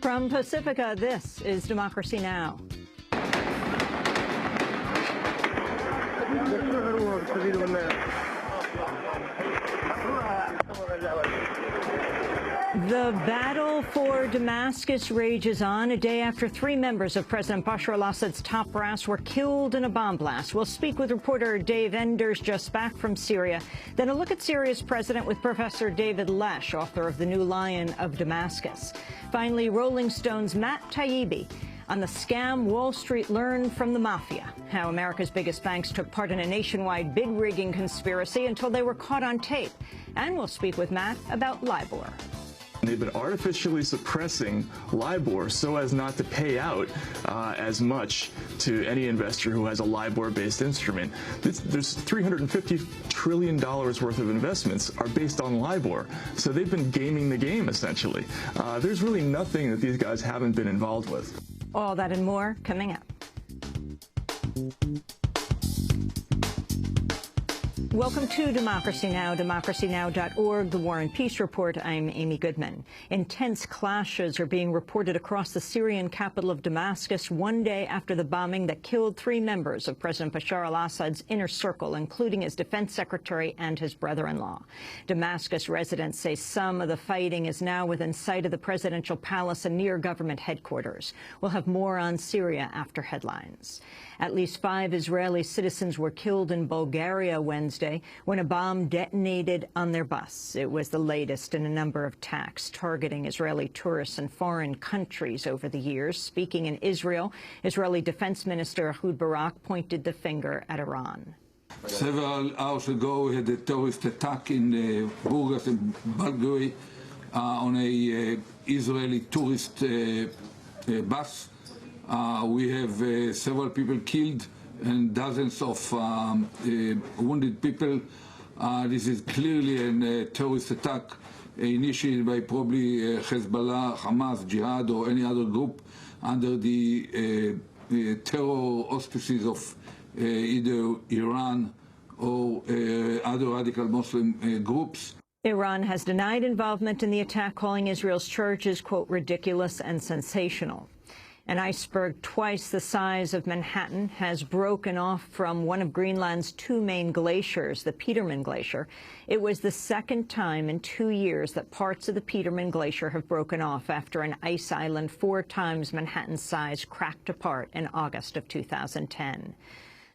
From Pacifica, this is Democracy Now! The battle for Damascus rages on a day after 3 members of President Bashar al-Assad's top brass were killed in a bomb blast. We'll speak with reporter Dave Enders, just back from Syria. Then a look at Syria's president with Professor David Lesh, author of The New Lion of Damascus. Finally, Rolling Stone's Matt Taibbi on the scam Wall Street learned from the mafia, how America's biggest banks took part in a nationwide bid-rigging conspiracy until they were caught on tape. And we'll speak with Matt about LIBOR. They've been artificially suppressing LIBOR so as not to pay out as much to any investor who has a LIBOR-based instrument. There's $350 trillion worth of investments are based on LIBOR, so they've been gaming the game, essentially. There's really nothing that these guys haven't been involved with. All that and more coming up. Welcome to Democracy Now!, democracynow.org, The War and Peace Report. I'm Amy Goodman. Intense clashes are being reported across the Syrian capital of Damascus 1 day after the bombing that killed 3 members of President Bashar al-Assad's inner circle, including his defense secretary and his brother-in-law. Damascus residents say some of the fighting is now within sight of the presidential palace and near government headquarters. We'll have more on Syria after headlines. At least 5 Israeli citizens were killed in Bulgaria Wednesday when a bomb detonated on their bus. It was the latest in a number of attacks targeting Israeli tourists in foreign countries over the years. Speaking in Israel, Israeli Defense Minister Ehud Barak pointed the finger at Iran. Several hours ago, we had a terrorist attack in Burgas and Bulgaria on a Israeli tourist bus. We have several people killed and dozens of wounded people. This is clearly a terrorist attack initiated by probably Hezbollah, Hamas, Jihad, or any other group under the terror auspices of either Iran or other radical Muslim groups. Iran has denied involvement in the attack, calling Israel's charges, quote, ridiculous and sensational. An iceberg twice the size of Manhattan has broken off from one of Greenland's 2 main glaciers, the Petermann Glacier. It was the second time in 2 years that parts of the Petermann Glacier have broken off after an ice island 4 times Manhattan's size cracked apart in August of 2010.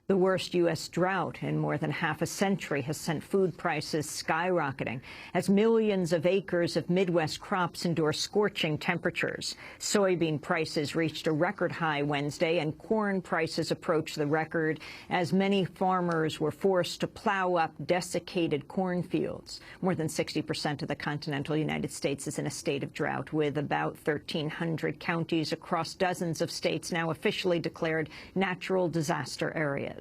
The worst U.S. drought in more than half a century has sent food prices skyrocketing as millions of acres of Midwest crops endure scorching temperatures. Soybean prices reached a record high Wednesday, and corn prices approached the record as many farmers were forced to plow up desiccated cornfields. More than 60% of the continental United States is in a state of drought, with about 1,300 counties across dozens of states now officially declared natural disaster areas.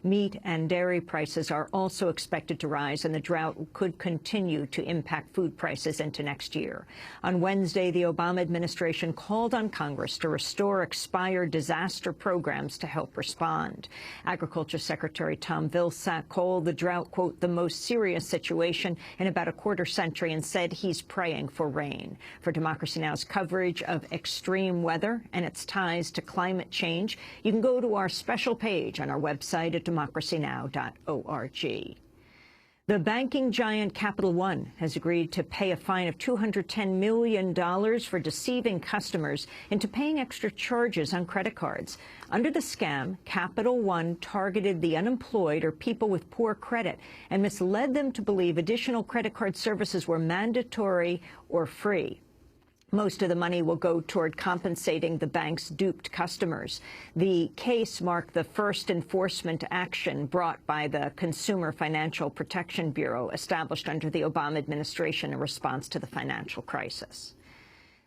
Meat and dairy prices are also expected to rise, and the drought could continue to impact food prices into next year. On Wednesday, the Obama administration called on Congress to restore expired disaster programs to help respond. Agriculture Secretary Tom Vilsack called the drought, quote, the most serious situation in about a quarter century, and said he's praying for rain. For Democracy Now!'s coverage of extreme weather and its ties to climate change, you can go to our special page on our website at democracynow.org. The banking giant Capital One has agreed to pay a fine of $210 million for deceiving customers into paying extra charges on credit cards. Under the scam, Capital One targeted the unemployed or people with poor credit and misled them to believe additional credit card services were mandatory or free. Most of the money will go toward compensating the bank's duped customers. The case marked the first enforcement action brought by the Consumer Financial Protection Bureau, established under the Obama administration in response to the financial crisis.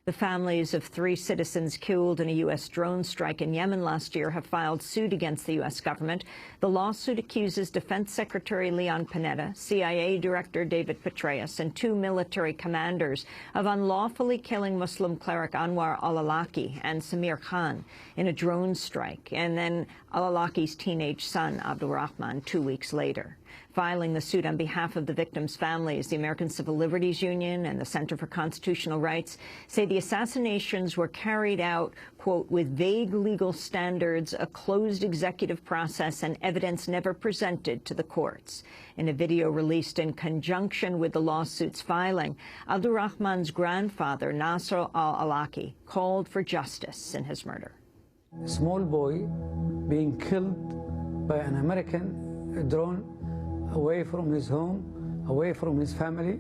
The families of 3 citizens killed in a U.S. drone strike in Yemen last year have filed suit against the U.S. government. The lawsuit accuses Defense Secretary Leon Panetta, CIA Director David Petraeus, and 2 military commanders of unlawfully killing Muslim cleric Anwar al-Awlaki and Samir Khan in a drone strike, and then al-Awlaki's teenage son, Abdulrahman, 2 weeks later. Filing the suit on behalf of the victims' families, the American Civil Liberties Union and the Center for Constitutional Rights say the assassinations were carried out, quote, with vague legal standards, a closed executive process, and evidence never presented to the courts. In a video released in conjunction with the lawsuit's filing, Abdulrahman's grandfather, Nasr al-Awlaki, called for justice in his murder. A small boy being killed by an American drone away from his home, away from his family,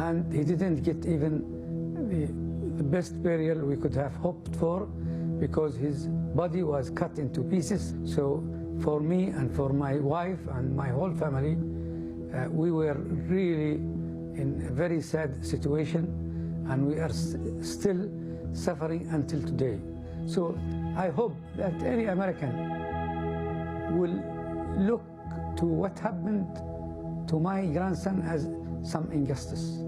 and he didn't get even the best burial we could have hoped for because his body was cut into pieces. So for me and for my wife and my whole family, we were really in a very sad situation, and we are still suffering until today. So I hope that any American will look to what happened to my grandson as some injustice.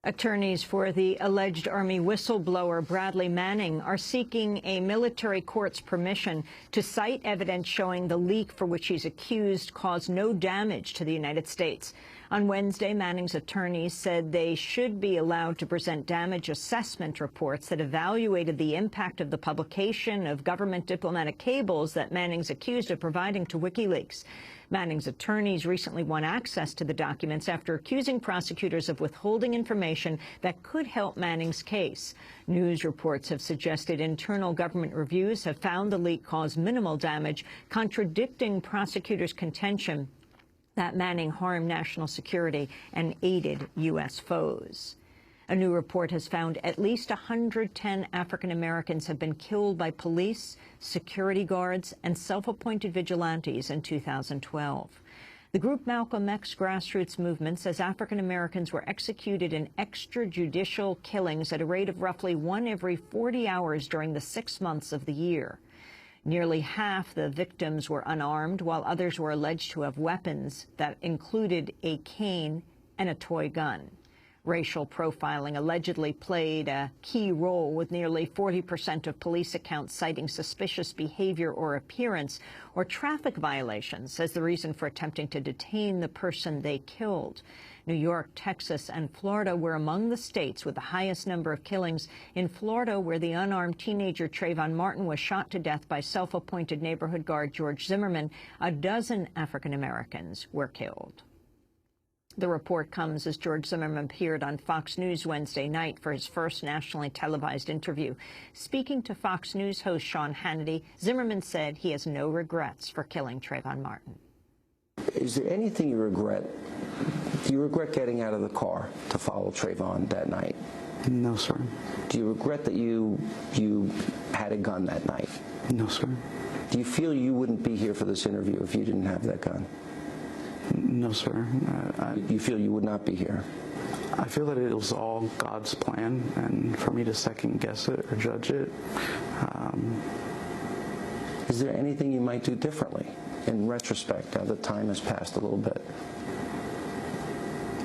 Attorneys for the alleged Army whistleblower Bradley Manning are seeking a military court's permission to cite evidence showing the leak for which he's accused caused no damage to the United States. On Wednesday, Manning's attorneys said they should be allowed to present damage assessment reports that evaluated the impact of the publication of government diplomatic cables that Manning's accused of providing to WikiLeaks. Manning's attorneys recently won access to the documents after accusing prosecutors of withholding information that could help Manning's case. News reports have suggested internal government reviews have found the leak caused minimal damage, contradicting prosecutors' contention that Manning harmed national security and aided U.S. foes. A new report has found at least 110 African Americans have been killed by police, security guards, and self-appointed vigilantes in 2012. The group Malcolm X grassroots movement says African Americans were executed in extrajudicial killings at a rate of roughly 1 every 40 hours during the 6 months of the year. Nearly half the victims were unarmed, while others were alleged to have weapons that included a cane and a toy gun. Racial profiling allegedly played a key role, with nearly 40% of police accounts citing suspicious behavior or appearance or traffic violations as the reason for attempting to detain the person they killed. New York, Texas, and Florida were among the states with the highest number of killings. In Florida, where the unarmed teenager Trayvon Martin was shot to death by self-appointed neighborhood guard George Zimmerman, a dozen African Americans were killed. The report comes as George Zimmerman appeared on Fox News Wednesday night for his first nationally televised interview. Speaking to Fox News host Sean Hannity, Zimmerman said he has no regrets for killing Trayvon Martin. Is there anything you regret? Do you regret getting out of the car to follow Trayvon that night? No, sir. Do you regret that you had a gun that night? No, sir. Do you feel you wouldn't be here for this interview if you didn't have that gun? No, sir. You feel you would not be here? I feel that it was all God's plan, and for me to second guess it or judge it. Is there anything you might do differently in retrospect now that time has passed a little bit?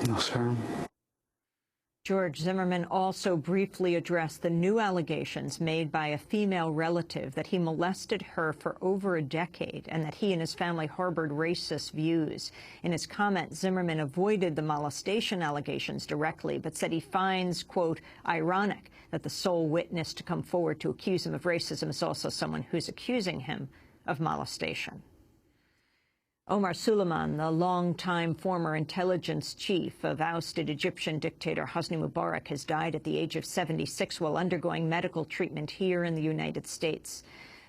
No, sir. George Zimmerman also briefly addressed the new allegations made by a female relative that he molested her for over a decade and that he and his family harbored racist views. In his comment, Zimmerman avoided the molestation allegations directly, but said he finds, quote, ironic that the sole witness to come forward to accuse him of racism is also someone who's accusing him of molestation. Omar Suleiman, the longtime former intelligence chief of ousted Egyptian dictator Hosni Mubarak, has died at the age of 76 while undergoing medical treatment here in the United States.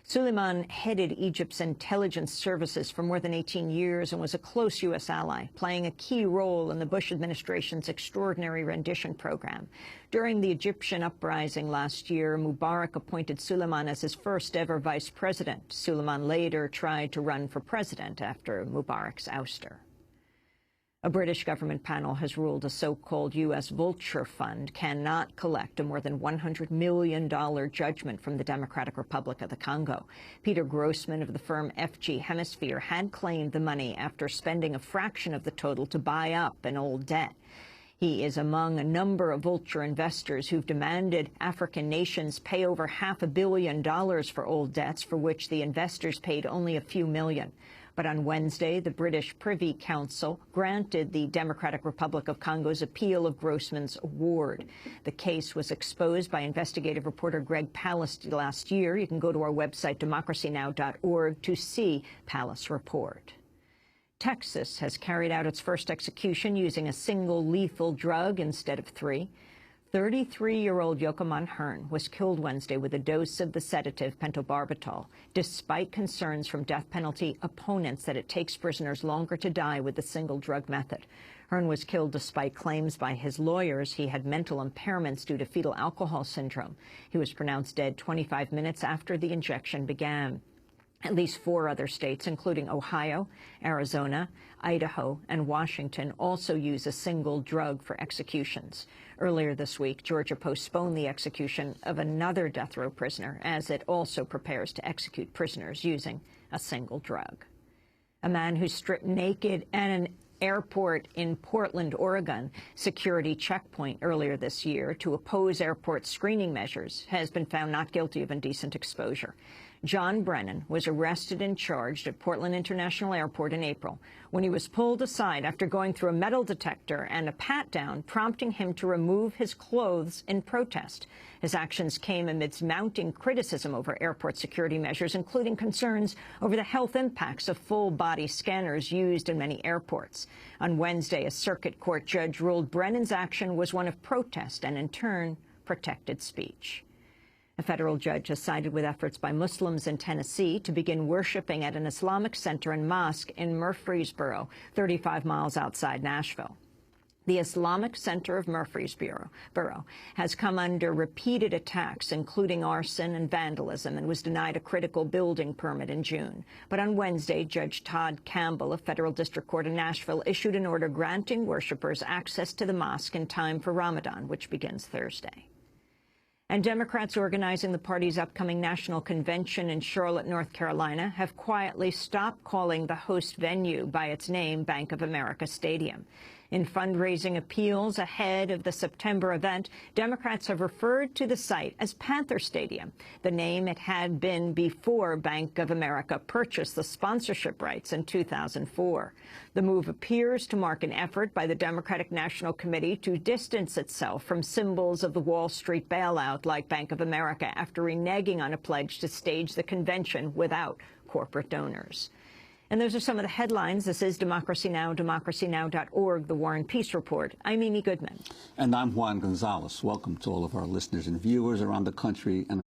Suleiman headed Egypt's intelligence services for more than 18 years and was a close U.S. ally, playing a key role in the Bush administration's extraordinary rendition program. During the Egyptian uprising last year, Mubarak appointed Suleiman as his first-ever vice president. Suleiman later tried to run for president after Mubarak's ouster. A British government panel has ruled a so-called U.S. vulture fund cannot collect a more than $100 million judgment from the Democratic Republic of the Congo. Peter Grossman of the firm FG Hemisphere had claimed the money after spending a fraction of the total to buy up an old debt. He is among a number of vulture investors who've demanded African nations pay over $500 million for old debts for which the investors paid only a few million. But on Wednesday, the British Privy Council granted the Democratic Republic of Congo's appeal of Grossman's award. The case was exposed by investigative reporter Greg Palast last year. You can go to our website, democracynow.org, to see Palast's report. Texas has carried out its first execution using a single lethal drug instead of 3. 33-year-old Yokoman Hearn was killed Wednesday with a dose of the sedative pentobarbital, despite concerns from death penalty opponents that it takes prisoners longer to die with the single drug method. Hearn was killed despite claims by his lawyers he had mental impairments due to fetal alcohol syndrome. He was pronounced dead 25 minutes after the injection began. At least 4 other states, including Ohio, Arizona, Idaho, and Washington, also use a single drug for executions. Earlier this week, Georgia postponed the execution of another death row prisoner as it also prepares to execute prisoners using a single drug. A man who stripped naked at an airport in Portland, Oregon, security checkpoint earlier this year to oppose airport screening measures has been found not guilty of indecent exposure. John Brennan was arrested and charged at Portland International Airport in April when he was pulled aside after going through a metal detector and a pat-down, prompting him to remove his clothes in protest. His actions came amidst mounting criticism over airport security measures, including concerns over the health impacts of full-body scanners used in many airports. On Wednesday, a circuit court judge ruled Brennan's action was one of protest and, in turn, protected speech. A federal judge has sided with efforts by Muslims in Tennessee to begin worshiping at an Islamic center and mosque in Murfreesboro, 35 miles outside Nashville. The Islamic Center of Murfreesboro has come under repeated attacks, including arson and vandalism, and was denied a critical building permit in June. But on Wednesday, Judge Todd Campbell of Federal District Court in Nashville issued an order granting worshipers access to the mosque in time for Ramadan, which begins Thursday. And Democrats organizing the party's upcoming national convention in Charlotte, North Carolina, have quietly stopped calling the host venue by its name, Bank of America Stadium. In fundraising appeals ahead of the September event, Democrats have referred to the site as Panther Stadium, the name it had been before Bank of America purchased the sponsorship rights in 2004. The move appears to mark an effort by the Democratic National Committee to distance itself from symbols of the Wall Street bailout like Bank of America after reneging on a pledge to stage the convention without corporate donors. And those are some of the headlines. This is Democracy Now!, democracynow.org, the War and Peace Report. I'm Amy Goodman. And I'm Juan Gonzalez. Welcome to all of our listeners and viewers around the country and